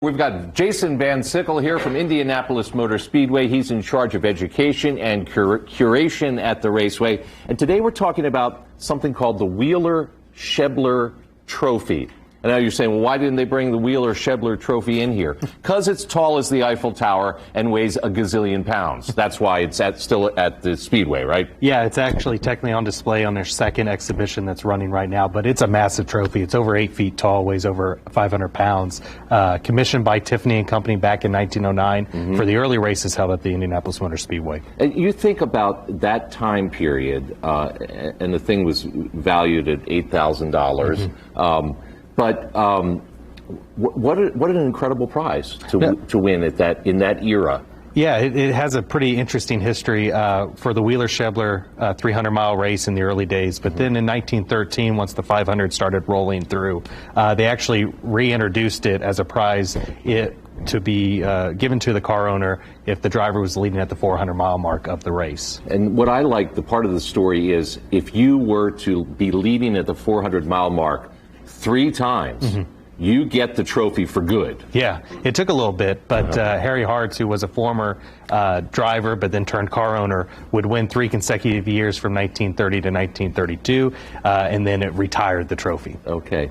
We've got Jason Van Sickle here from Indianapolis Motor Speedway. He's in charge of education and curation at the raceway. And today we're talking about something called the Schebler Trophy. And now you're saying, well, why didn't they bring the Schebler Trophy in here? Because it's tall as the Eiffel Tower and weighs a gazillion pounds. That's why it's still at the Speedway, right? Yeah, it's actually technically on display on their second exhibition that's running right now, but it's a massive trophy. It's over 8 feet tall, weighs over 500 pounds. Commissioned by Tiffany & Company back in 1909 for the early races held at the Indianapolis Motor Speedway. And you think about that time period, and the thing was valued at $8,000. But what an incredible prize to win in that era. Yeah, it has a pretty interesting history for the Schebler 300-mile race in the early days. But then in 1913, once the 500 started rolling through, they actually reintroduced it as a prize to be given to the car owner if the driver was leading at the 400-mile mark of the race. And what I like, the part of the story is, if you were to be leading at the 400-mile mark 3 times, you get the trophy for good. Yeah, it took a little bit, but Harry Hartz, who was a former driver but then turned car owner, would win 3 consecutive years from 1930 to 1932, and then it retired the trophy. Okay.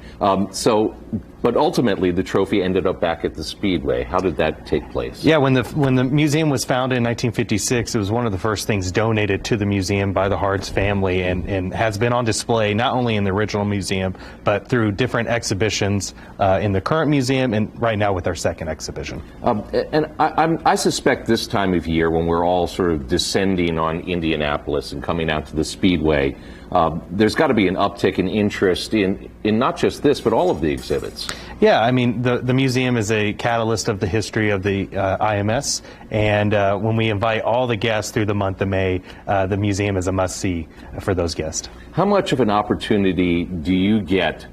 But ultimately, the trophy ended up back at the Speedway. How did that take place? Yeah, when the museum was founded in 1956, it was one of the first things donated to the museum by the Hartz family, and has been on display not only in the original museum, but through different exhibitions in the current museum, and right now with our second exhibition. And I suspect this time of year, when we're all sort of descending on Indianapolis and coming out to the Speedway, there's got to be an uptick in interest in not just this, but all of the exhibits. Yeah, I mean, the museum is a catalyst of the history of the IMS, and when we invite all the guests through the month of May, the museum is a must-see for those guests. How much of an opportunity do you get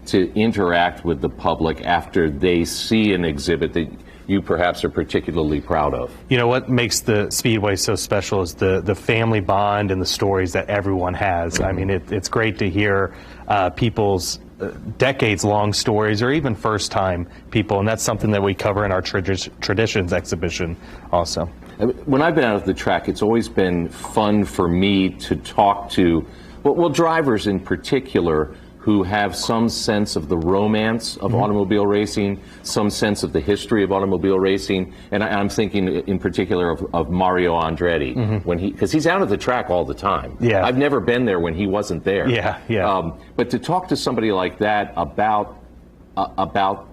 to interact with the public after they see an exhibit that you perhaps are particularly proud of? You know, what makes the Speedway so special is the family bond and the stories that everyone has. I mean, it's great to hear people's decades-long stories, or even first-time people, and that's something that we cover in our Traditions exhibition also. When I've been out of the track, it's always been fun for me to talk to, well, drivers in particular, who have some sense of the romance of automobile racing, some sense of the history of automobile racing, and I'm thinking in particular of Mario Andretti, because he's out of the track all the time. Yeah, I've never been there when he wasn't there. Yeah. But to talk to somebody like that about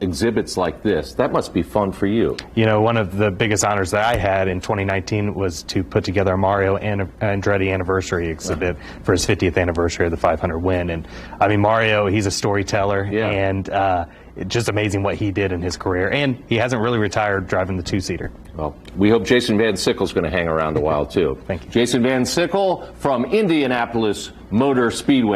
exhibits like this, that must be fun for you. You know, one of the biggest honors that I had in 2019 was to put together a Mario Andretti anniversary exhibit for his 50th anniversary of the 500 win. And I mean, Mario, he's a storyteller, and it's just amazing what he did in his career. And he hasn't really retired driving the 2-seater. Well, we hope Jason Van Sickle's going to hang around a while too. Thank you. Jason Van Sickle from Indianapolis Motor Speedway.